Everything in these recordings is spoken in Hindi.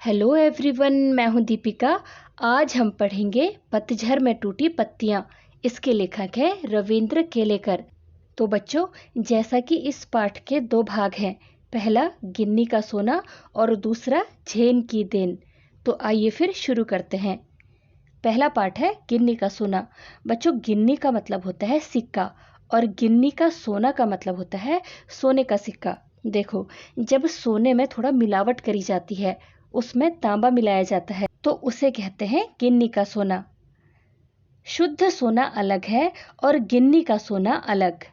हेलो एवरीवन, मैं हूं दीपिका। आज हम पढ़ेंगे पतझड़ में टूटी पत्तियां। इसके लेखक हैं रविंद्र केलेकर। तो बच्चों, जैसा कि इस पाठ के दो भाग हैं, पहला गिन्नी का सोना और दूसरा झेन की देन। तो आइए फिर शुरू करते हैं। पहला पाठ है गिन्नी का सोना। बच्चों, गिन्नी का मतलब होता है सिक्का और गिन्नी का सोना का मतलब होता है सोने का सिक्का। देखो, जब सोने में थोड़ा मिलावट करी जाती है, उसमें तांबा मिलाया जाता है, तो उसे कहते हैं गिन्नी का सोना। शुद्ध सोना अलग है और गिन्नी का सोना अलग।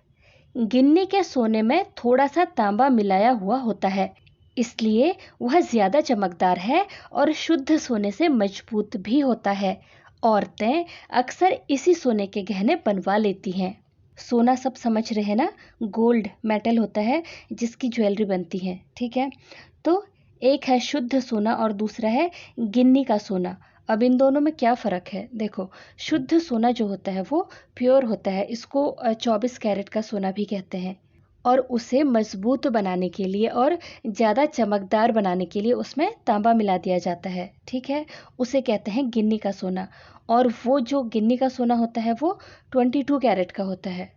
गिन्नी के सोने में थोड़ा सा तांबा मिलाया हुआ होता है, इसलिए वह ज्यादा चमकदार है और शुद्ध सोने से मजबूत भी होता है। औरतें अक्सर इसी सोने के गहने बनवा लेती हैं। सोना सब समझ रहे हैं ना? गोल्ड मेटल होता है जिसकी ज्वेलरी बनती है, ठीक है। तो एक है शुद्ध सोना और दूसरा है गिन्नी का सोना। अब इन दोनों में क्या फ़र्क है? देखो, शुद्ध सोना जो होता है वो प्योर होता है, इसको 24 कैरेट का सोना भी कहते हैं। और उसे मजबूत बनाने के लिए और ज़्यादा चमकदार बनाने के लिए उसमें तांबा मिला दिया जाता है, ठीक है। उसे कहते हैं गिन्नी का सोना। और वो जो गिन्नी का सोना होता है वो 22 कैरेट का होता है।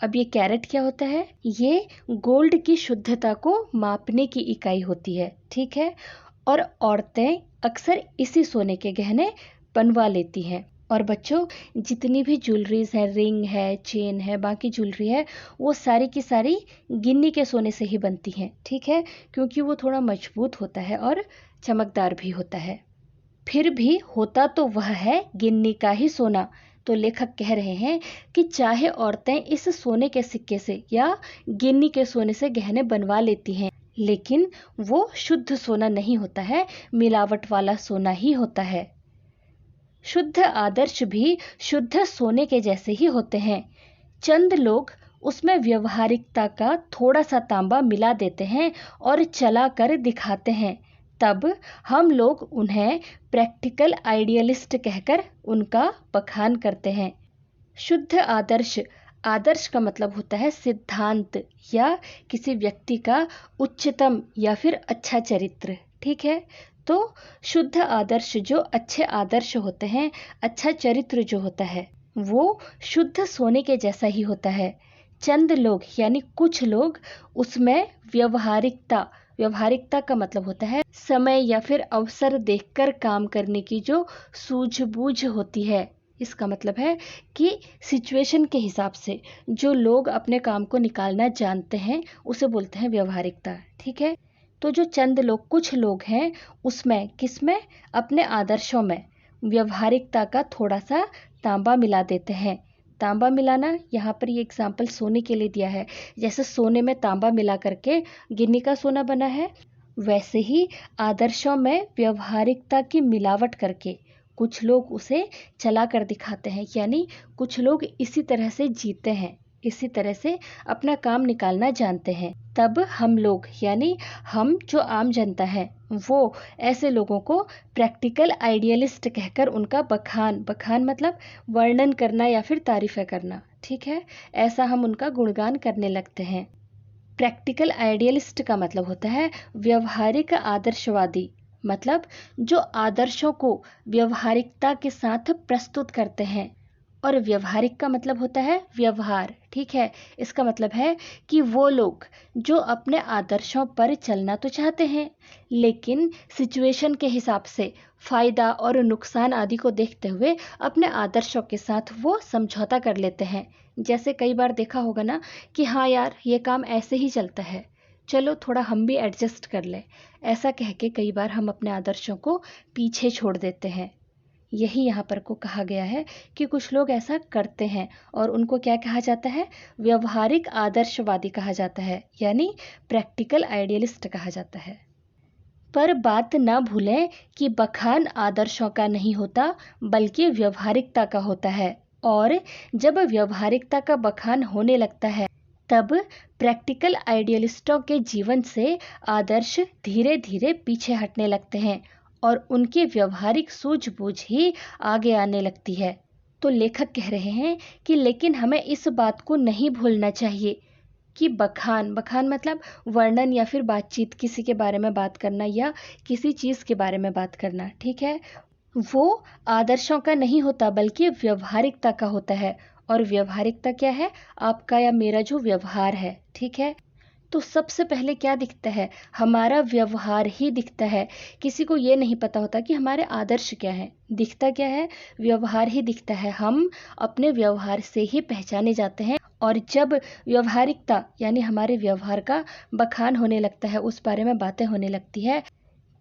अब ये कैरेट क्या होता है? ये गोल्ड की शुद्धता को मापने की इकाई होती है, ठीक है। और औरतें अक्सर इसी सोने के गहने बनवा लेती हैं। और बच्चों, जितनी भी ज्वेलरीज है, रिंग है, चेन है, बाकी ज्वेलरी है, वो सारी की सारी गिन्नी के सोने से ही बनती हैं, ठीक है, क्योंकि वो थोड़ा मजबूत होता है और चमकदार भी होता है। फिर भी होता तो वह है गिन्नी का ही सोना। तो लेखक कह रहे हैं कि चाहे औरतें इस सोने के सिक्के से या गिन्नी के सोने से गहने बनवा लेती हैं, लेकिन वो शुद्ध सोना नहीं होता है, मिलावट वाला सोना ही होता है। शुद्ध आदर्श भी शुद्ध सोने के जैसे ही होते हैं। चंद लोग उसमें व्यवहारिकता का थोड़ा सा तांबा मिला देते हैं और चला कर दिखाते हैं। तब हम लोग उन्हें प्रैक्टिकल आइडियलिस्ट कहकर उनका बखान करते हैं। शुद्ध आदर्श, आदर्श का मतलब होता है सिद्धांत या किसी व्यक्ति का उच्चतम या फिर अच्छा चरित्र, ठीक है। तो शुद्ध आदर्श जो अच्छे आदर्श होते हैं, अच्छा चरित्र जो होता है, वो शुद्ध सोने के जैसा ही होता है। चंद लोग यानी कुछ लोग उसमें व्यवहारिकता, व्यवहारिकता का मतलब होता है समय या फिर अवसर देखकर काम करने की जो सूझबूझ होती है। इसका मतलब है कि सिचुएशन के हिसाब से जो लोग अपने काम को निकालना जानते हैं उसे बोलते हैं व्यवहारिकता, ठीक है। तो जो चंद लोग, कुछ लोग हैं, उसमें किसमें? अपने आदर्शों में व्यवहारिकता का थोड़ा सा तांबा मिला देते हैं। तांबा मिलाना, यहाँ पर ये एग्जाम्पल सोने के लिए दिया है। जैसे सोने में तांबा मिला करके गिन्नी का सोना बना है, वैसे ही आदर्शों में व्यवहारिकता की मिलावट करके कुछ लोग उसे चला कर दिखाते हैं, यानी कुछ लोग इसी तरह से जीते हैं, इसी तरह से अपना काम निकालना जानते हैं। तब हम लोग यानी हम जो आम जनता है, वो ऐसे लोगों को प्रैक्टिकल आइडियलिस्ट कहकर उनका बखान, बखान मतलब वर्णन करना या फिर तारीफें करना, ठीक है, ऐसा हम उनका गुणगान करने लगते हैं। प्रैक्टिकल आइडियलिस्ट का मतलब होता है व्यवहारिक आदर्शवादी, मतलब जो आदर्शों को व्यवहारिकता के साथ प्रस्तुत करते हैं। और व्यवहारिक का मतलब होता है व्यवहार, ठीक है। इसका मतलब है कि वो लोग जो अपने आदर्शों पर चलना तो चाहते हैं, लेकिन सिचुएशन के हिसाब से फायदा और नुकसान आदि को देखते हुए अपने आदर्शों के साथ वो समझौता कर लेते हैं। जैसे कई बार देखा होगा ना कि हाँ यार, ये काम ऐसे ही चलता है, चलो थोड़ा हम भी एडजस्ट कर लें। ऐसा कह के कई बार हम अपने आदर्शों को पीछे छोड़ देते हैं। यही यहाँ पर को कहा गया है कि कुछ लोग ऐसा करते हैं और उनको क्या कहा जाता है? व्यवहारिक आदर्शवादी कहा जाता है, यानी प्रैक्टिकल आइडियलिस्ट कहा जाता है। पर बात ना भूलें कि बखान आदर्शों का नहीं होता, बल्कि व्यवहारिकता का होता है। और जब व्यवहारिकता का बखान होने लगता है, तब प्रैक्टिकल आइडियलिस्टों के जीवन से आदर्श धीरे धीरे पीछे हटने लगते हैं और उनकी व्यवहारिक सूझबूझ ही आगे आने लगती है। तो लेखक कह रहे हैं कि लेकिन हमें इस बात को नहीं भूलना चाहिए कि बखान, बखान मतलब वर्णन या फिर बातचीत, किसी के बारे में बात करना या किसी चीज़ के बारे में बात करना, ठीक है। वो आदर्शों का नहीं होता बल्कि व्यवहारिकता का होता है। और व्यवहारिकता क्या है? आपका या मेरा जो व्यवहार है, ठीक है। तो सबसे पहले क्या दिखता है? हमारा व्यवहार ही दिखता है। किसी को ये नहीं पता होता कि हमारे आदर्श क्या है। दिखता क्या है? व्यवहार ही दिखता है। हम अपने व्यवहार से ही पहचाने जाते हैं। और जब व्यवहारिकता यानी हमारे व्यवहार का बखान होने लगता है, उस बारे में बातें होने लगती है,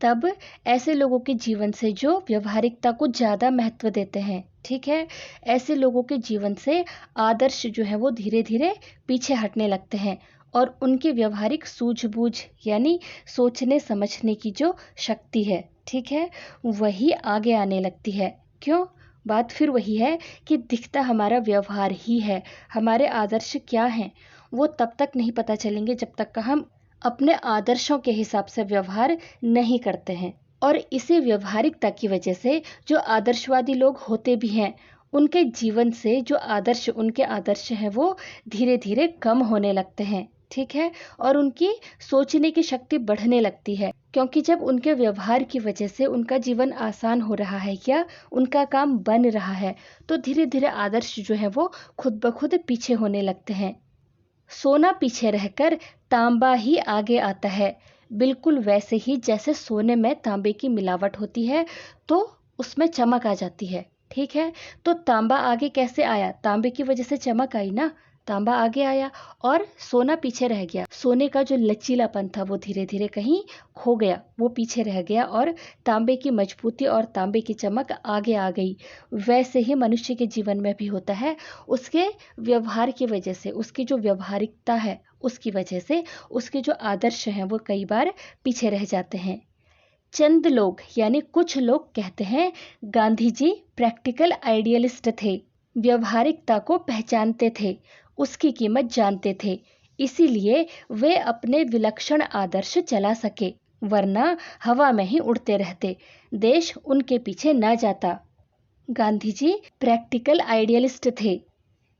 तब ऐसे लोगों के जीवन से जो व्यवहारिकता को ज़्यादा महत्व देते हैं, ठीक है, ऐसे लोगों के जीवन से आदर्श जो है वो धीरे धीरे पीछे हटने लगते हैं। और उनकी व्यवहारिक सूझबूझ यानी सोचने समझने की जो शक्ति है, ठीक है, वही आगे आने लगती है। क्यों? बात फिर वही है कि दिखता हमारा व्यवहार ही है। हमारे आदर्श क्या हैं वो तब तक नहीं पता चलेंगे जब तक का हम अपने आदर्शों के हिसाब से व्यवहार नहीं करते हैं। और इसी व्यवहारिकता की वजह से जो आदर्शवादी लोग होते भी हैं, उनके जीवन से जो आदर्श उनके आदर्श हैं वो धीरे धीरे कम होने लगते हैं, ठीक है। और उनकी सोचने की शक्ति बढ़ने लगती है, क्योंकि जब उनके व्यवहार की वजह से उनका जीवन आसान हो रहा है या उनका काम बन रहा है, तो धीरे धीरे आदर्श जो है वो खुद ब खुद पीछे होने लगते हैं। सोना पीछे रहकर तांबा ही आगे आता है। बिल्कुल वैसे ही जैसे सोने में तांबे की मिलावट होती है तो उसमें चमक आ जाती है, ठीक है। तो तांबा आगे कैसे आया? तांबे की वजह से चमक आई ना। तांबा आगे आया और सोना पीछे रह गया। सोने का जो लचीलापन था वो धीरे धीरे कहीं खो गया, वो पीछे रह गया और तांबे की मजबूती और तांबे की चमक आगे आ गई। वैसे ही मनुष्य के जीवन में भी होता है। उसके व्यवहार की वजह से, उसकी जो व्यवहारिकता है उसकी वजह से उसके जो आदर्श हैं वो कई बार पीछे रह जाते हैं। चंद लोग यानी कुछ लोग कहते हैं गांधी जी प्रैक्टिकल आइडियलिस्ट थे, व्यवहारिकता को पहचानते थे, उसकी कीमत जानते थे, इसीलिए वे अपने विलक्षण आदर्श चला सके, वरना हवा में ही उड़ते रहते, देश उनके पीछे न जाता। गांधी जी प्रैक्टिकल आइडियलिस्ट थे।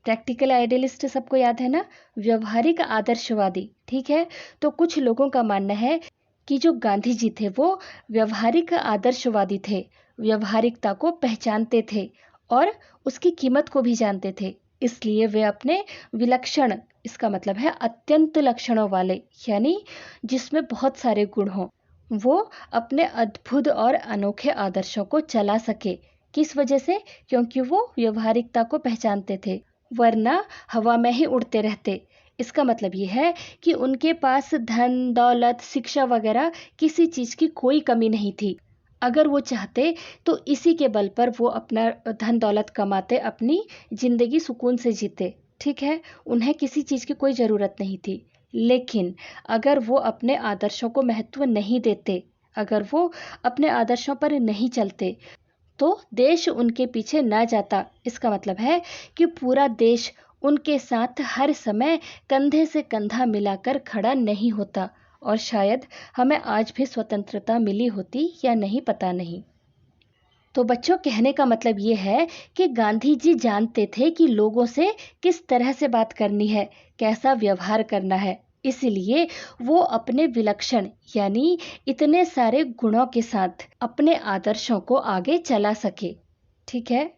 प्रैक्टिकल आइडियलिस्ट सबको याद है ना? व्यवहारिक आदर्शवादी, ठीक है। तो कुछ लोगों का मानना है कि जो गांधी जी थे वो व्यवहारिक आदर्शवादी थे, व्यवहारिकता को पहचानते थे और उसकी कीमत को भी जानते थे, इसलिए वे अपने विलक्षण, इसका मतलब है अत्यंत लक्षणों वाले, यानी जिसमें बहुत सारे गुण हों, वो अपने अद्भुत और अनोखे आदर्शों को चला सके। किस वजह से? क्योंकि वो व्यवहारिकता को पहचानते थे, वरना हवा में ही उड़ते रहते। इसका मतलब ये है कि उनके पास धन, दौलत, शिक्षा वगैरह किसी चीज़ की कोई कमी नहीं थी। अगर वो चाहते तो इसी के बल पर वो अपना धन दौलत कमाते, अपनी ज़िंदगी सुकून से जीते, ठीक है। उन्हें किसी चीज़ की कोई ज़रूरत नहीं थी। लेकिन अगर वो अपने आदर्शों को महत्व नहीं देते, अगर वो अपने आदर्शों पर नहीं चलते, तो देश उनके पीछे ना जाता। इसका मतलब है कि पूरा देश उनके साथ हर समय कंधे से कंधा मिलाकर खड़ा नहीं होता और शायद हमें आज भी स्वतंत्रता मिली होती या नहीं, पता नहीं। तो बच्चों, कहने का मतलब ये है कि गांधी जी जानते थे कि लोगों से किस तरह से बात करनी है, कैसा व्यवहार करना है, इसलिए वो अपने विलक्षण यानी इतने सारे गुणों के साथ अपने आदर्शों को आगे चला सके, ठीक है।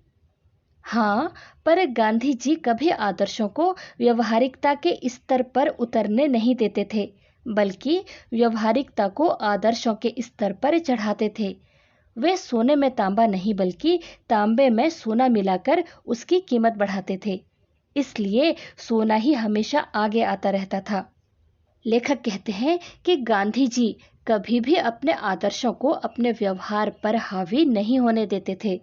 हाँ, पर गांधी जी कभी आदर्शों को व्यवहारिकता के स्तर पर उतरने नहीं देते थे, बल्कि व्यवहारिकता को आदर्शों के स्तर पर चढ़ाते थे। वे सोने में तांबा नहीं बल्कि तांबे में सोना मिलाकर उसकी कीमत बढ़ाते थे, इसलिए सोना ही हमेशा आगे आता रहता था। लेखक कहते हैं कि गांधी जी कभी भी अपने आदर्शों को अपने व्यवहार पर हावी नहीं होने देते थे,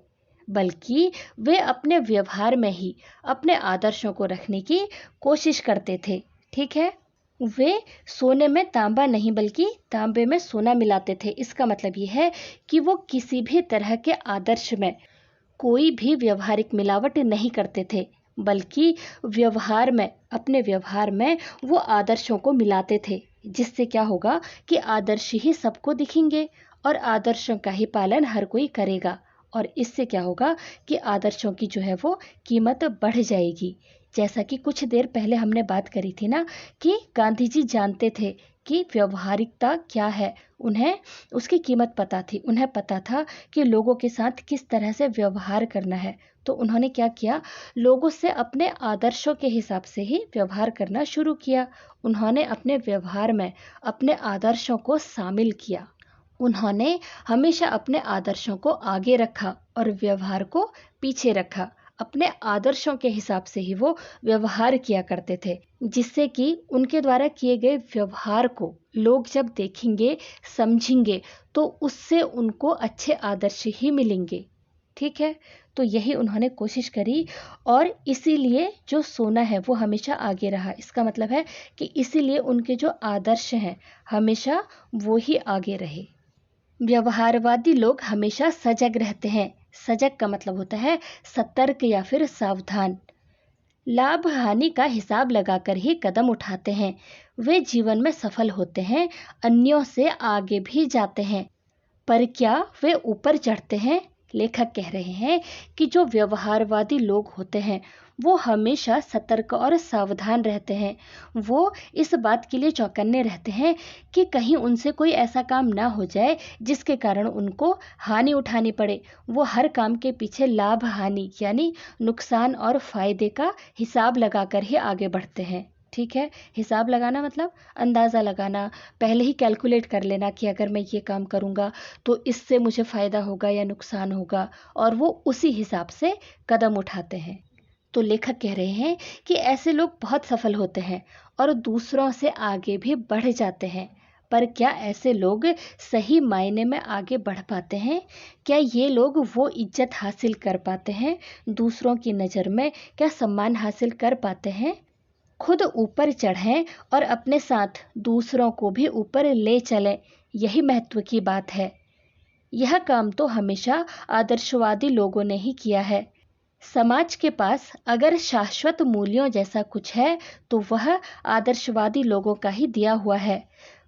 बल्कि वे अपने व्यवहार में ही अपने आदर्शों को रखने की कोशिश करते थे, ठीक है। वे सोने में तांबा नहीं बल्कि तांबे में सोना मिलाते थे। इसका मतलब ये है कि वो किसी भी तरह के आदर्श में कोई भी व्यवहारिक मिलावट नहीं करते थे, बल्कि व्यवहार में, अपने व्यवहार में वो आदर्शों को मिलाते थे, जिससे क्या होगा कि आदर्श ही सबको दिखेंगे और आदर्शों का ही पालन हर कोई करेगा, और इससे क्या होगा कि आदर्शों की जो है वो कीमत बढ़ जाएगी। जैसा कि कुछ देर पहले हमने बात करी थी ना कि गांधी जी जानते थे कि व्यवहारिकता क्या है, उन्हें उसकी कीमत पता थी, उन्हें पता था कि लोगों के साथ किस तरह से व्यवहार करना है। तो उन्होंने क्या किया, लोगों से अपने आदर्शों के हिसाब से ही व्यवहार करना शुरू किया। उन्होंने अपने व्यवहार में अपने आदर्शों को शामिल किया। उन्होंने हमेशा अपने आदर्शों को आगे रखा और व्यवहार को पीछे रखा। अपने आदर्शों के हिसाब से ही वो व्यवहार किया करते थे, जिससे कि उनके द्वारा किए गए व्यवहार को लोग जब देखेंगे, समझेंगे, तो उससे उनको अच्छे आदर्श ही मिलेंगे। ठीक है, तो यही उन्होंने कोशिश करी और इसीलिए जो सोना है वो हमेशा आगे रहा। इसका मतलब है कि इसीलिए उनके जो आदर्श हैं हमेशा वो ही आगे रहे। व्यवहारवादी लोग हमेशा सजग रहते हैं। सजग का मतलब होता है सतर्क या फिर सावधान। लाभ हानि का हिसाब लगाकर ही कदम उठाते हैं। वे जीवन में सफल होते हैं, अन्यों से आगे भी जाते हैं। पर क्या वे ऊपर चढ़ते हैं? लेखक कह रहे हैं कि जो व्यवहारवादी लोग होते हैं वो हमेशा सतर्क और सावधान रहते हैं। वो इस बात के लिए चौकन्ने रहते हैं कि कहीं उनसे कोई ऐसा काम ना हो जाए जिसके कारण उनको हानि उठानी पड़े। वो हर काम के पीछे लाभ हानि यानी नुकसान और फायदे का हिसाब लगाकर ही आगे बढ़ते हैं। ठीक है, हिसाब लगाना मतलब अंदाज़ा लगाना, पहले ही कैलकुलेट कर लेना कि अगर मैं ये काम करूँगा तो इससे मुझे फ़ायदा होगा या नुकसान होगा, और वो उसी हिसाब से कदम उठाते हैं। तो लेखक कह रहे हैं कि ऐसे लोग बहुत सफल होते हैं और दूसरों से आगे भी बढ़ जाते हैं। पर क्या ऐसे लोग सही मायने में आगे बढ़ पाते हैं? क्या ये लोग वो इज्जत हासिल कर पाते हैं? दूसरों की नज़र में क्या सम्मान हासिल कर पाते हैं? खुद ऊपर चढ़ें और अपने साथ दूसरों को भी ऊपर ले चलें, यही महत्व की बात है। यह काम तो हमेशा आदर्शवादी लोगों ने ही किया है। समाज के पास अगर शाश्वत मूल्यों जैसा कुछ है तो वह आदर्शवादी लोगों का ही दिया हुआ है।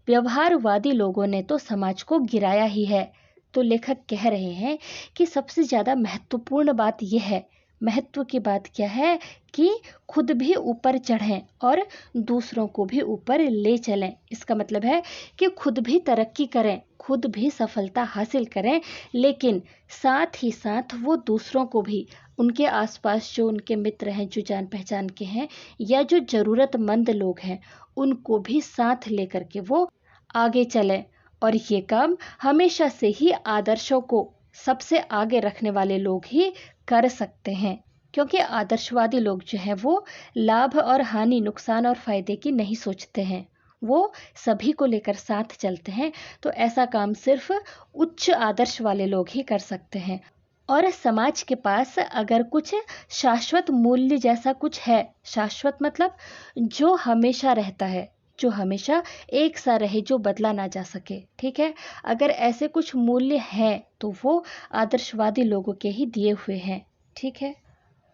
व्यवहारवादी लोगों ने तो समाज को गिराया ही है। तो लेखक कह रहे हैं कि सबसे ज़्यादा महत्वपूर्ण बात यह है, महत्व की बात क्या है कि खुद भी ऊपर चढ़ें और दूसरों को भी ऊपर ले चलें। इसका मतलब है कि खुद भी तरक्की करें, खुद भी सफलता हासिल करें, लेकिन साथ ही साथ वो दूसरों को भी, उनके आसपास जो उनके मित्र हैं, जो जान पहचान के हैं या जो ज़रूरतमंद लोग हैं, उनको भी साथ लेकर के वो आगे चलें। और ये काम हमेशा से ही आदर्शों को सबसे आगे रखने वाले लोग ही कर सकते हैं, क्योंकि आदर्शवादी लोग जो हैं वो लाभ और हानि, नुकसान और फायदे की नहीं सोचते हैं, वो सभी को लेकर साथ चलते हैं। तो ऐसा काम सिर्फ उच्च आदर्श वाले लोग ही कर सकते हैं। और समाज के पास अगर कुछ शाश्वत मूल्य जैसा कुछ है, शाश्वत मतलब जो हमेशा रहता है, जो हमेशा एक सा रहे, जो बदला ना जा सके। ठीक है, अगर ऐसे कुछ मूल्य हैं तो वो आदर्शवादी लोगों के ही दिए हुए हैं। ठीक है,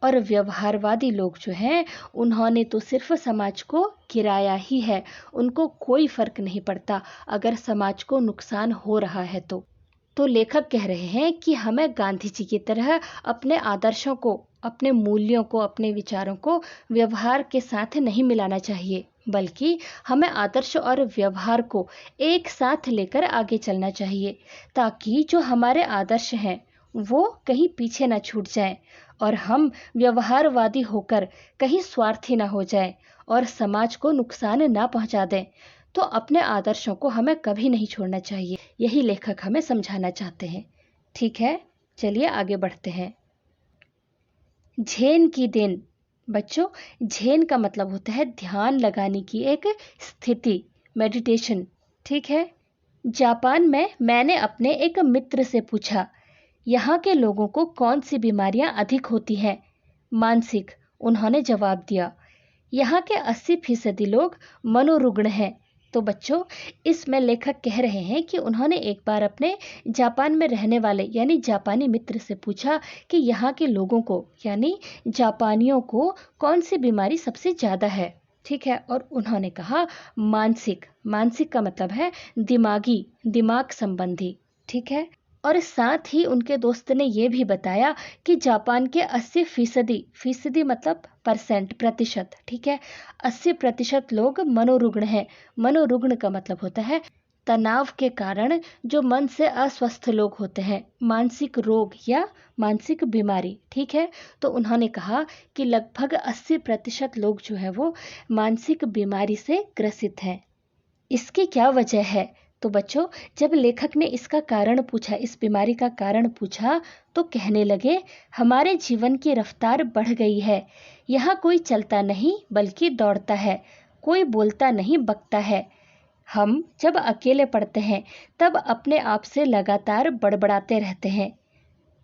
और व्यवहारवादी लोग जो हैं उन्होंने तो सिर्फ समाज को गिराया ही है। उनको कोई फर्क नहीं पड़ता अगर समाज को नुकसान हो रहा है तो लेखक कह रहे हैं कि हमें गांधी जी की तरह अपने आदर्शों को, अपने मूल्यों को, अपने विचारों को व्यवहार के साथ नहीं मिलाना चाहिए, बल्कि हमें आदर्श और व्यवहार को एक साथ लेकर आगे चलना चाहिए, ताकि जो हमारे आदर्श हैं वो कहीं पीछे ना छूट जाएं और हम व्यवहारवादी होकर कहीं स्वार्थी ना हो जाएं और समाज को नुकसान ना पहुंचा दें। तो अपने आदर्शों को हमें कभी नहीं छोड़ना चाहिए, यही लेखक हमें समझाना चाहते हैं। ठीक है, चलिए आगे बढ़ते हैं। झेन की देन। बच्चों, झेन का मतलब होता है ध्यान लगाने की एक स्थिति, मेडिटेशन। ठीक है, जापान में मैंने अपने एक मित्र से पूछा, यहाँ के लोगों को कौन सी बीमारियाँ अधिक होती हैं? मानसिक, उन्होंने जवाब दिया। यहाँ के 80% लोग मनोरुग्ण हैं। तो बच्चों, इसमें लेखक कह रहे हैं कि उन्होंने एक बार अपने जापान में रहने वाले यानी जापानी मित्र से पूछा कि यहाँ के लोगों को यानी जापानियों को कौन सी बीमारी सबसे ज़्यादा है। ठीक है, और उन्होंने कहा मानसिक। मानसिक का मतलब है दिमागी, दिमाग संबंधी। ठीक है, और साथ ही उनके दोस्त ने ये भी बताया कि जापान के 80% फीसदी मतलब परसेंट प्रतिशत, ठीक है, 80% लोग मनोरुग्ण हैं। मनोरुग्ण का मतलब होता है तनाव के कारण जो मन से अस्वस्थ लोग होते हैं, मानसिक रोग या मानसिक बीमारी, ठीक है। तो उन्होंने कहा कि लगभग 80% लोग जो है वो मानसिक बीमारी से ग्रसित हैं। इसकी क्या वजह है? तो बच्चों, जब लेखक ने इसका कारण पूछा, इस बीमारी का कारण पूछा, तो कहने लगे हमारे जीवन की रफ्तार बढ़ गई है। यहाँ कोई चलता नहीं बल्कि दौड़ता है, कोई बोलता नहीं बकता है। हम जब अकेले पढ़ते हैं तब अपने आप से लगातार बड़बड़ाते रहते हैं।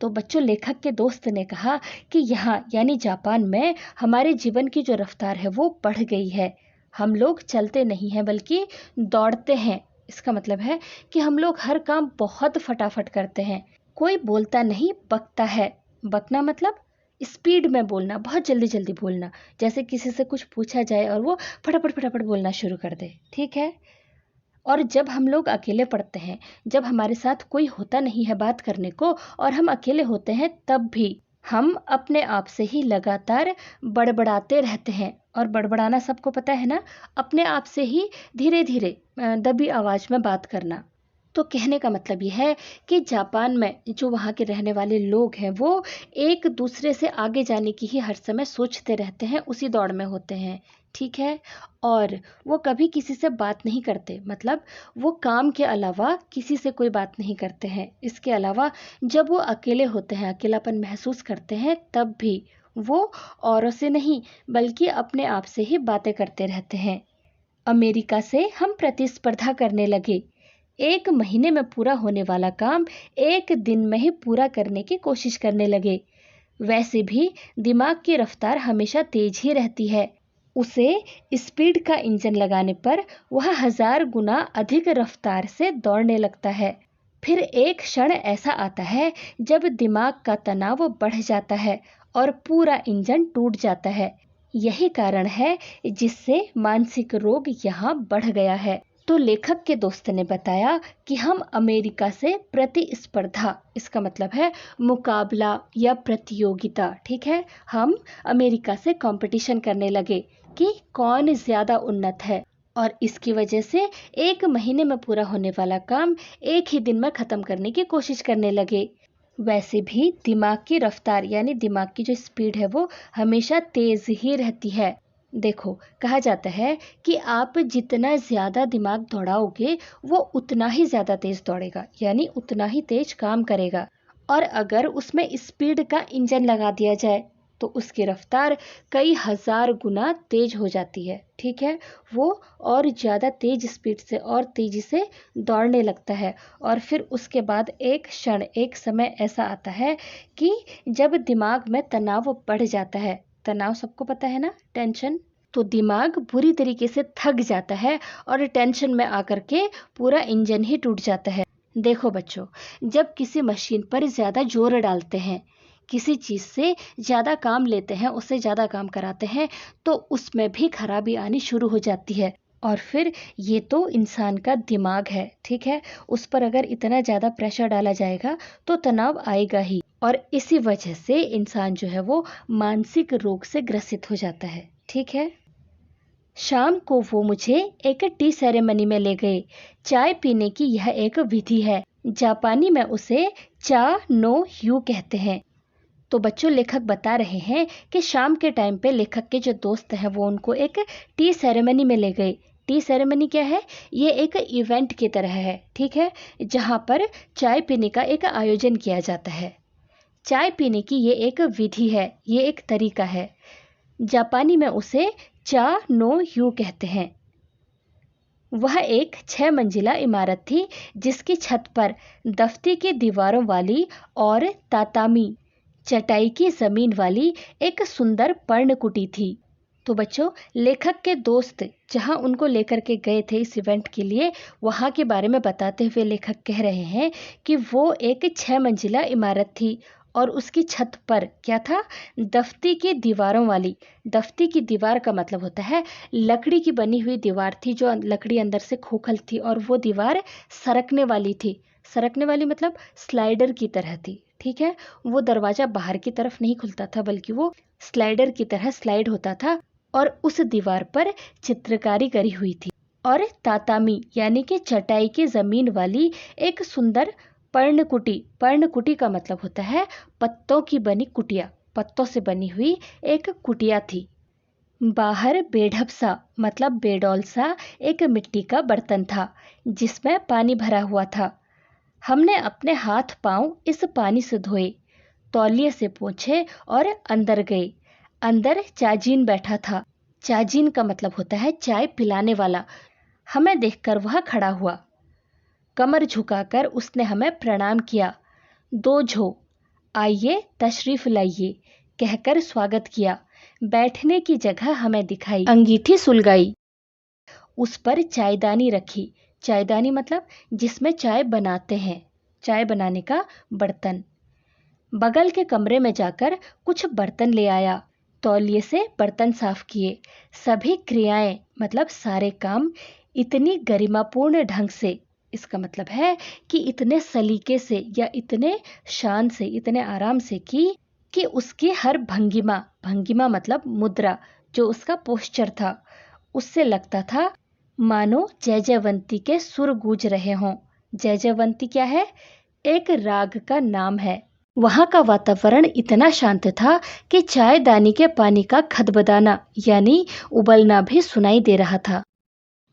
तो बच्चों, लेखक के दोस्त ने कहा कि यहाँ यानी जापान में हमारे जीवन की जो रफ्तार है वो बढ़ गई है। हम लोग चलते नहीं हैं बल्कि दौड़ते हैं। इसका मतलब है कि हम लोग हर काम बहुत फटाफट करते हैं। कोई बोलता नहीं बकता है। बकना मतलब स्पीड में बोलना, बहुत जल्दी जल्दी बोलना, जैसे किसी से कुछ पूछा जाए और वो फटाफट फटाफट बोलना शुरू कर दे, ठीक है। और जब हम लोग अकेले पढ़ते हैं, जब हमारे साथ कोई होता नहीं है बात करने को और हम अकेले होते हैं, तब भी हम अपने आप से ही लगातार बड़बड़ाते रहते हैं। और बड़बड़ाना सबको पता है ना, अपने आप से ही धीरे धीरे दबी आवाज में बात करना। तो कहने का मतलब ये है कि जापान में जो वहाँ के रहने वाले लोग हैं वो एक दूसरे से आगे जाने की ही हर समय सोचते रहते हैं, उसी दौड़ में होते हैं, ठीक है। और वो कभी किसी से बात नहीं करते, मतलब वो काम के अलावा किसी से कोई बात नहीं करते हैं। इसके अलावा जब वो अकेले होते हैं, अकेलापन महसूस करते हैं, तब भी वो औरों से नहीं बल्कि अपने आप से ही बातें करते रहते हैं। अमेरिका से हम प्रतिस्पर्धा करने लगे। 1 महीने में पूरा होने वाला काम 1 दिन में ही पूरा करने की कोशिश करने लगे। वैसे भी दिमाग की रफ्तार हमेशा तेज ही रहती है। उसे स्पीड का इंजन लगाने पर वह 1000 गुना अधिक रफ्तार से दौड़ने लगता है। फिर एक क्षण ऐसा आता है जब दिमाग का तनाव बढ़ जाता है और पूरा इंजन टूट जाता है। यही कारण है जिससे मानसिक रोग यहाँ बढ़ गया है। तो लेखक के दोस्त ने बताया कि हम अमेरिका से प्रतिस्पर्धा, इसका मतलब है मुकाबला या प्रतियोगिता, ठीक है। हम अमेरिका से कंपटीशन करने लगे कि कौन ज्यादा उन्नत है, और इसकी वजह से 1 महीने में पूरा होने वाला काम 1 ही दिन में खत्म करने की कोशिश करने लगे। वैसे भी दिमाग की रफ्तार यानी दिमाग की जो स्पीड है वो हमेशा तेज ही रहती है। देखो, कहा जाता है कि आप जितना ज़्यादा दिमाग दौड़ाओगे वो उतना ही ज़्यादा तेज दौड़ेगा, यानी उतना ही तेज काम करेगा। और अगर उसमें स्पीड का इंजन लगा दिया जाए तो उसकी रफ्तार कई हजार गुना तेज हो जाती है, ठीक है। वो और ज़्यादा तेज स्पीड से और तेजी से दौड़ने लगता है। और फिर उसके बाद एक क्षण, एक समय ऐसा आता है कि जब दिमाग में तनाव बढ़ जाता है। तनाव सबको पता है ना, टेंशन। तो दिमाग बुरी तरीके से थक जाता है और टेंशन में आकर के पूरा इंजन ही टूट जाता है। देखो बच्चों, जब किसी मशीन पर ज़्यादा जोर डालते हैं, किसी चीज़ से ज़्यादा काम लेते हैं, उससे ज़्यादा काम कराते हैं, तो उसमें भी खराबी आनी शुरू हो जाती है। और फिर ये तो इंसान का दिमाग है, ठीक है, उस पर अगर इतना ज़्यादा प्रेशर डाला जाएगा तो तनाव आएगा ही। और इसी वजह से इंसान जो है वो मानसिक रोग से ग्रसित हो जाता है, ठीक है। शाम को वो मुझे एक टी सेरेमनी में ले गए। चाय पीने की यह एक विधि है। जापानी में उसे चा नो यू कहते हैं। तो बच्चों, लेखक बता रहे हैं कि शाम के टाइम पे लेखक के जो दोस्त हैं वो उनको एक टी सेरेमनी में ले गए। टी सेरेमनी क्या है? ये एक इवेंट की तरह है, ठीक है, जहाँ पर चाय पीने का एक आयोजन किया जाता है। चाय पीने की ये एक विधि है, ये एक तरीका है। जापानी में उसे चा नो यू कहते हैं। वह एक 6 मंजिला इमारत थी जिसकी छत पर दफ्ती की दीवारों वाली और तातामी चटाई की जमीन वाली एक सुंदर पर्णकुटी थी। तो बच्चों, लेखक के दोस्त जहां उनको लेकर के गए थे इस इवेंट के लिए, वहां के बारे में बताते हुए लेखक कह रहे हैं कि वो एक 6 मंजिला इमारत थी और उसकी छत पर क्या था? दफ्ती की दीवारों वाली। दफ्ती की दीवार का मतलब होता है लकड़ी की बनी हुई दीवार थी, जो लकड़ी अंदर से खोखल थी और वो दीवार सरकने वाली थी। सरकने वाली मतलब स्लाइडर की तरह थी, ठीक है। वो दरवाजा बाहर की तरफ नहीं खुलता था, बल्कि वो स्लाइडर की तरह स्लाइड होता था और उस दीवार पर चित्रकारी करी हुई थी। और तातामी यानी कि चटाई की जमीन वाली एक सुंदर पर्णकुटी, पर्णकुटी का मतलब होता है पत्तों की बनी कुटिया, पत्तों से बनी हुई एक कुटिया थी। बाहर बेढप सा मतलब बेडौल सा एक मिट्टी का बर्तन था जिसमें पानी भरा हुआ था। हमने अपने हाथ पांव इस पानी से धोए, तौलिए से पोंछे और अंदर गए। अंदर चाजीन बैठा था। चाजीन का मतलब होता है चाय पिलाने वाला। हमें देखकर वह खड़ा हुआ। कमर झुकाकर उसने हमें प्रणाम किया। दो झो, आइए तशरीफ लाइए कहकर स्वागत किया। बैठने की जगह हमें दिखाई, अंगीठी सुलगाई, उस पर चायदानी रखी। चायदानी मतलब जिसमें चाय बनाते हैं, चाय बनाने का बर्तन। बगल के कमरे में जाकर कुछ बर्तन ले आया। तौलिए से बर्तन साफ किए। सभी क्रियाएं मतलब सारे काम इतनी गरिमापूर्ण ढंग से, इसका मतलब है कि इतने सलीके से या इतने शान से, इतने आराम से की कि उसकी हर भंगिमा, भंगिमा मतलब मुद्रा, जो उसका पोस्चर था, उससे लगता था मानो जयजयवंती के सुर गूंज रहे हों। जयजयवंती क्या है? एक राग का नाम है। वहां का वातावरण इतना शांत था कि चायदानी के पानी का खदबदाना यानी उबलना भी सुनाई दे रहा था।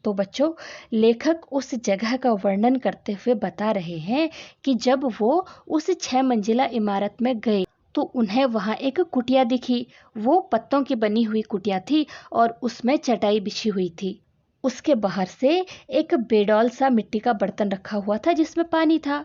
तो बच्चों, लेखक उस जगह का वर्णन करते हुए बता रहे हैं कि जब वो उस 6 मंजिला इमारत में गए तो उन्हें वहां एक कुटिया दिखी। वो पत्तों की बनी हुई कुटिया थी और उसमें चटाई बिछी हुई थी। उसके बाहर से एक बेडौल सा मिट्टी का बर्तन रखा हुआ था जिसमें पानी था।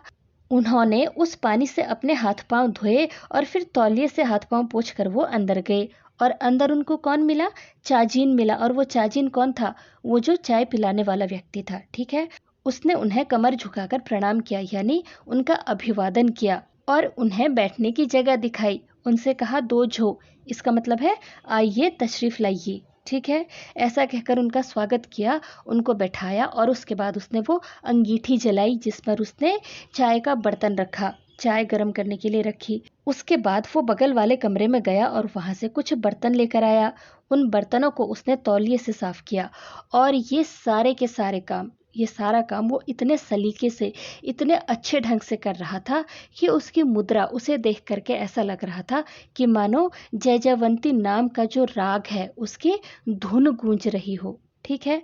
उन्होंने उस पानी से अपने हाथ पांव धोए और फिर तौलिए से हाथ पांव पोंछकर वो अंदर गए। और अंदर उनको कौन मिला? चाजीन मिला। और वो चाजीन कौन था? वो जो चाय पिलाने वाला व्यक्ति था, ठीक है। उसने उन्हें कमर झुकाकर प्रणाम किया यानी उनका अभिवादन किया और उन्हें बैठने की जगह दिखाई। उनसे कहा दो झो, इसका मतलब है आइए तशरीफ लाइए, ठीक है। ऐसा कहकर उनका स्वागत किया, उनको बैठाया और उसके बाद उसने वो अंगीठी जलाई जिस पर उसने चाय का बर्तन रखा, चाय गर्म करने के लिए रखी। उसके बाद वो बगल वाले कमरे में गया और वहां से कुछ बर्तन लेकर आया। उन बर्तनों को उसने तौलिए से साफ किया और ये सारे के सारे काम, ये सारा काम वो इतने सलीके से, इतने अच्छे ढंग से कर रहा था कि उसकी मुद्रा, उसे देख करके ऐसा लग रहा था कि मानो जयजयवंती नाम का जो राग है उसकी धुन गूंज रही हो, ठीक है।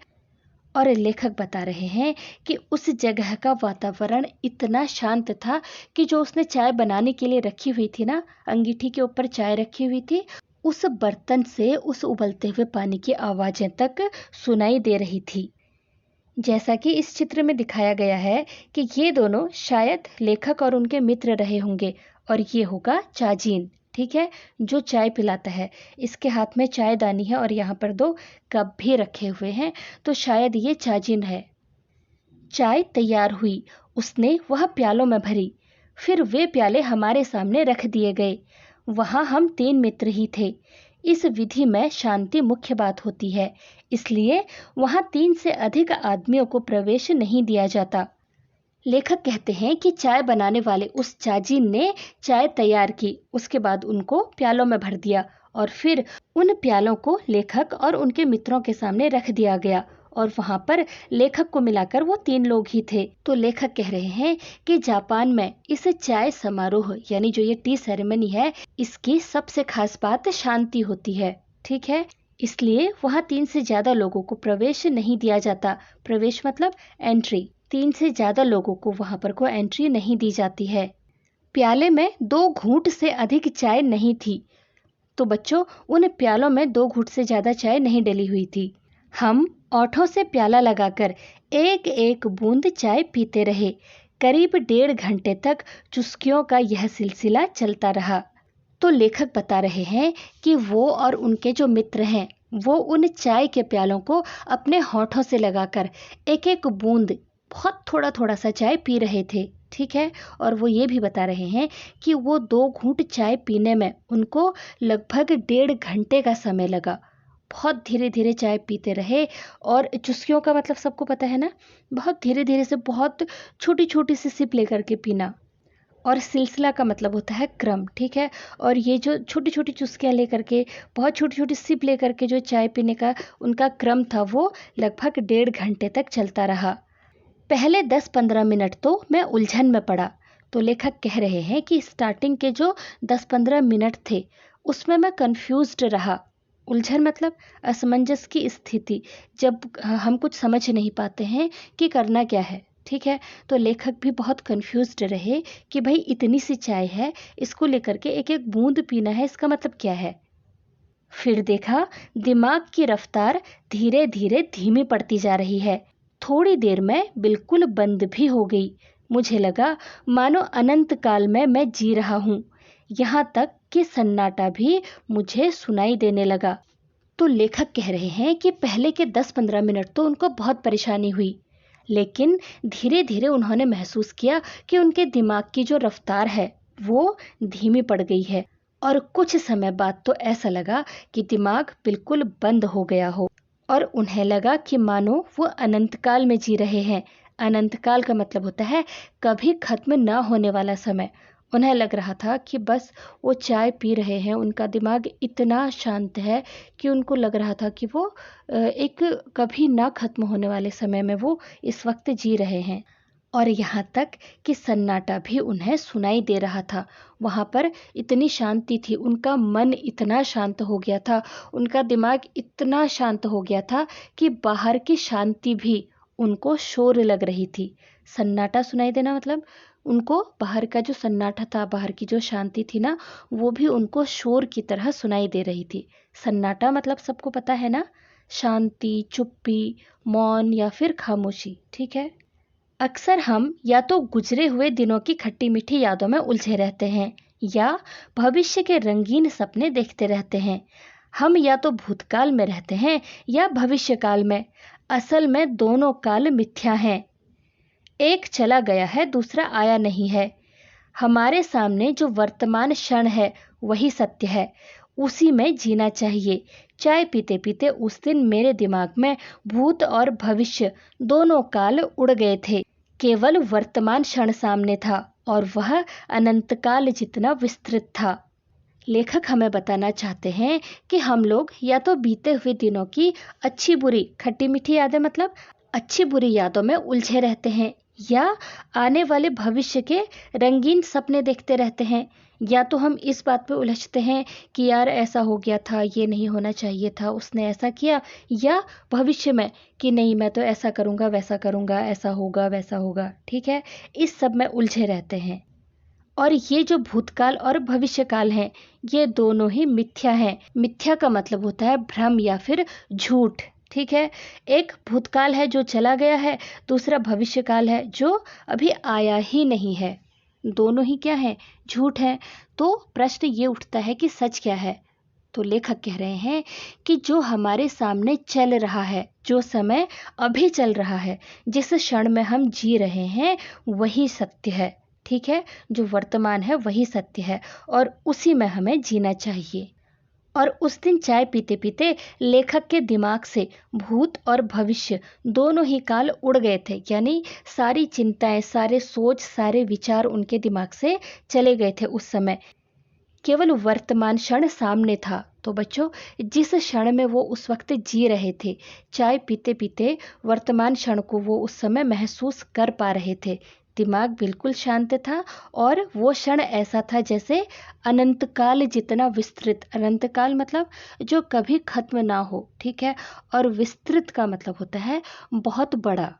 और लेखक बता रहे हैं कि उस जगह का वातावरण इतना शांत था कि जो उसने चाय बनाने के लिए रखी हुई थी ना, अंगीठी के ऊपर चाय रखी हुई थी, उस बर्तन से उस उबलते हुए पानी की आवाजें तक सुनाई दे रही थी। जैसा कि इस चित्र में दिखाया गया है कि ये दोनों शायद लेखक और उनके मित्र रहे होंगे और ये होगा चाजीन, ठीक है, जो चाय पिलाता है। इसके हाथ में चायदानी है और यहाँ पर 2 कप भी रखे हुए हैं, तो शायद ये चाजीन है। चाय तैयार हुई, उसने वह प्यालों में भरी, फिर वे प्याले हमारे सामने रख दिए गए। वहां हम 3 मित्र ही थे। इस विधि में शांति मुख्य बात होती है, इसलिए वहां 3 से अधिक आदमियों को प्रवेश नहीं दिया जाता। लेखक कहते हैं कि चाय बनाने वाले उस चाजीन ने चाय तैयार की, उसके बाद उनको प्यालों में भर दिया और फिर उन प्यालों को लेखक और उनके मित्रों के सामने रख दिया गया और वहां पर लेखक को मिलाकर वो 3 लोग ही थे। तो लेखक कह रहे हैं कि जापान में इस चाय समारोह यानी जो ये टी सेरेमनी है, इसकी सबसे खास बात शांति होती है, ठीक है। इसलिए वहां 3 से ज्यादा लोगों को प्रवेश नहीं दिया जाता। प्रवेश मतलब एंट्री। 3 से ज्यादा लोगों को वहां पर कोई एंट्री नहीं दी जाती है। प्याले में 2 घूंट से अधिक चाय नहीं थी। तो बच्चों, उन प्यालों में 2 घूंट से ज्यादा चाय नहीं डली हुई थी। हम ओठों से प्याला लगाकर एक एक बूंद चाय पीते रहे। करीब 1.5 घंटे तक चुस्कियों का यह सिलसिला चलता रहा। तो लेखक बता रहे हैं कि वो और उनके जो मित्र हैं, वो उन चाय के प्यालों को अपने होठों से लगाकर एक एक बूंद, बहुत थोड़ा थोड़ा सा चाय पी रहे थे, ठीक है। और वो ये भी बता रहे हैं कि वो 2 घूंट चाय पीने में उनको लगभग 1.5 घंटे का समय लगा। बहुत धीरे धीरे चाय पीते रहे। और चुस्कियों का मतलब सबको पता है ना, बहुत धीरे धीरे से बहुत छोटी छोटी सी सिप लेकर के पीना। और सिलसिला का मतलब होता है क्रम, ठीक है। और ये जो छोटी छोटी चुस्कियाँ लेकर के, बहुत छोटी छोटी सिप लेकर के जो चाय पीने का उनका क्रम था, वो लगभग 1.5 घंटे तक चलता रहा। पहले 10-15 मिनट तो मैं उलझन में पड़ा। तो लेखक कह रहे हैं कि स्टार्टिंग के जो 10-15 मिनट थे उसमें मैं कंफ्यूज्ड रहा। उलझन मतलब असमंजस की स्थिति, जब हम कुछ समझ नहीं पाते हैं कि करना क्या है, ठीक है। तो लेखक भी बहुत कंफ्यूज्ड रहे कि भाई इतनी सी चाय है, इसको लेकर के एक एक बूंद पीना है, इसका मतलब क्या है। फिर देखा दिमाग की रफ्तार धीरे धीरे धीमी पड़ती जा रही है। थोड़ी देर में बिल्कुल बंद भी हो गई। मुझे लगा मानो अनंत काल में मैं जी रहा हूँ। यहाँ तक कि सन्नाटा भी मुझे सुनाई देने लगा। तो लेखक कह रहे हैं कि पहले के 10-15 मिनट तो उनको बहुत परेशानी हुई, लेकिन धीरे धीरे उन्होंने महसूस किया कि उनके दिमाग की जो रफ्तार है वो धीमी पड़ गई है। और कुछ समय बाद तो ऐसा लगा कि दिमाग बिल्कुल बंद हो गया हो, और उन्हें लगा कि मानो वो अनंतकाल में जी रहे हैं। अनंतकाल का मतलब होता है कभी खत्म ना होने वाला समय। उन्हें लग रहा था कि बस वो चाय पी रहे हैं, उनका दिमाग इतना शांत है कि उनको लग रहा था कि वो एक कभी ना खत्म होने वाले समय में वो इस वक्त जी रहे हैं। और यहाँ तक कि सन्नाटा भी उन्हें सुनाई दे रहा था। वहाँ पर इतनी शांति थी, उनका मन इतना शांत हो गया था, उनका दिमाग इतना शांत हो गया था कि बाहर की शांति भी उनको शोर लग रही थी। सन्नाटा सुनाई देना मतलब उनको बाहर का जो सन्नाटा था, बाहर की जो शांति थी ना, वो भी उनको शोर की तरह सुनाई दे रही थी। सन्नाटा मतलब सबको पता है ना, शांति, चुप्पी, मौन या फिर खामोशी, ठीक है। अक्सर हम या तो गुजरे हुए दिनों की खट्टी मीठी यादों में उलझे रहते हैं या भविष्य के रंगीन सपने देखते रहते हैं। हम या तो भूतकाल में रहते हैं या भविष्यकाल में। असल में दोनों काल मिथ्या हैं। एक चला गया है, दूसरा आया नहीं है। हमारे सामने जो वर्तमान क्षण है वही सत्य है, उसी में जीना चाहिए। चाय पीते पीते उस दिन मेरे दिमाग में भूत और भविष्य दोनों काल उड़ गए थे। केवल वर्तमान क्षण सामने था और वह अनंतकाल जितना विस्तृत था। लेखक हमें बताना चाहते हैं कि हम लोग या तो बीते हुए दिनों की अच्छी बुरी खट्टी मीठी यादें मतलब अच्छी बुरी यादों में उलझे रहते हैं, या आने वाले भविष्य के रंगीन सपने देखते रहते हैं। या तो हम इस बात पे उलझते हैं कि यार ऐसा हो गया था, ये नहीं होना चाहिए था, उसने ऐसा किया, या भविष्य में कि नहीं मैं तो ऐसा करूँगा, वैसा करूँगा, ऐसा होगा, वैसा होगा, ठीक है। इस सब में उलझे रहते हैं। और ये जो भूतकाल और भविष्यकाल हैं, ये दोनों ही मिथ्या हैं। मिथ्या का मतलब होता है भ्रम या फिर झूठ, ठीक है। एक भूतकाल है जो चला गया है, दूसरा भविष्यकाल है जो अभी आया ही नहीं है। दोनों ही क्या है? झूठ है। तो प्रश्न ये उठता है कि सच क्या है? तो लेखक कह रहे हैं कि जो हमारे सामने चल रहा है, जो समय अभी चल रहा है, जिस क्षण में हम जी रहे हैं, वही सत्य है, ठीक है। जो वर्तमान है वही सत्य है और उसी में हमें जीना चाहिए। और उस दिन चाय पीते पीते लेखक के दिमाग से भूत और भविष्य दोनों ही काल उड़ गए थे। यानी सारी चिंताएं, सारे सोच, सारे विचार उनके दिमाग से चले गए थे उस समय। केवल वर्तमान क्षण सामने था। तो बच्चों, जिस क्षण में वो उस वक्त जी रहे थे, चाय पीते पीते वर्तमान क्षण को वो उस समय महसूस कर पा रहे थे। दिमाग बिल्कुल शांत था और वो क्षण ऐसा था जैसे अनंतकाल जितना विस्तृत। अनंतकाल मतलब जो कभी खत्म ना हो, ठीक है। और विस्तृत का मतलब होता है बहुत बड़ा।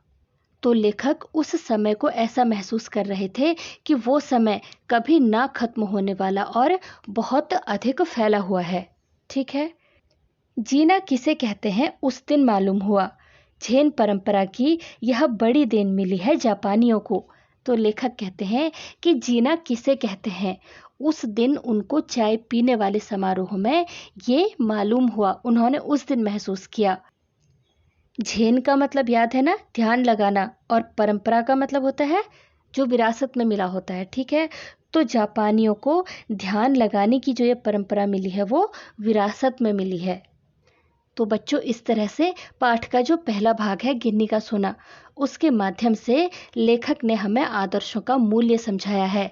तो लेखक उस समय को ऐसा महसूस कर रहे थे कि वो समय कभी ना खत्म होने वाला और बहुत अधिक फैला हुआ है, ठीक है। जीना किसे कहते हैं उस दिन मालूम हुआ। झेन परंपरा की यह बड़ी देन मिली है जापानियों को। तो लेखक कहते हैं कि जीना किसे कहते हैं, उस दिन उनको चाय पीने वाले समारोह में ये मालूम हुआ, उन्होंने उस दिन महसूस किया। झेन का मतलब याद है ना, ध्यान लगाना, और परंपरा का मतलब होता है जो विरासत में मिला होता है, ठीक है। तो जापानियों को ध्यान लगाने की जो ये परंपरा मिली है वो विरासत में मिली है। तो बच्चों इस तरह से पाठ का जो पहला भाग है गिन्नी का सोना, उसके माध्यम से लेखक ने हमें आदर्शों का मूल्य समझाया है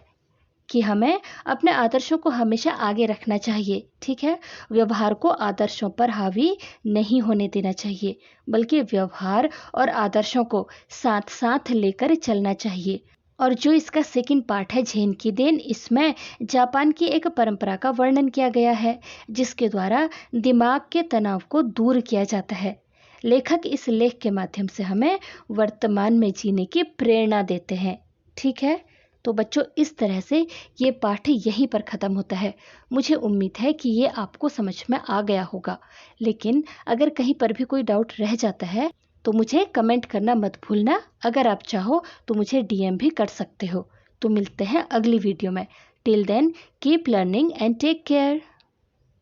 कि हमें अपने आदर्शों को हमेशा आगे रखना चाहिए। ठीक है, व्यवहार को आदर्शों पर हावी नहीं होने देना चाहिए, बल्कि व्यवहार और आदर्शों को साथ साथ लेकर चलना चाहिए। और जो इसका सेकंड पार्ट है झेन की देन, इसमें जापान की एक परंपरा का वर्णन किया गया है जिसके द्वारा दिमाग के तनाव को दूर किया जाता है। लेखक इस लेख के माध्यम से हमें वर्तमान में जीने की प्रेरणा देते हैं। ठीक है, तो बच्चों इस तरह से ये पाठ यहीं पर ख़त्म होता है। मुझे उम्मीद है कि ये आपको समझ में आ गया होगा, लेकिन अगर कहीं पर भी कोई डाउट रह जाता है तो मुझे कमेंट करना मत भूलना। अगर आप चाहो तो मुझे डीएम भी कर सकते हो। तो मिलते हैं अगली वीडियो में। Till then keep learning and take care.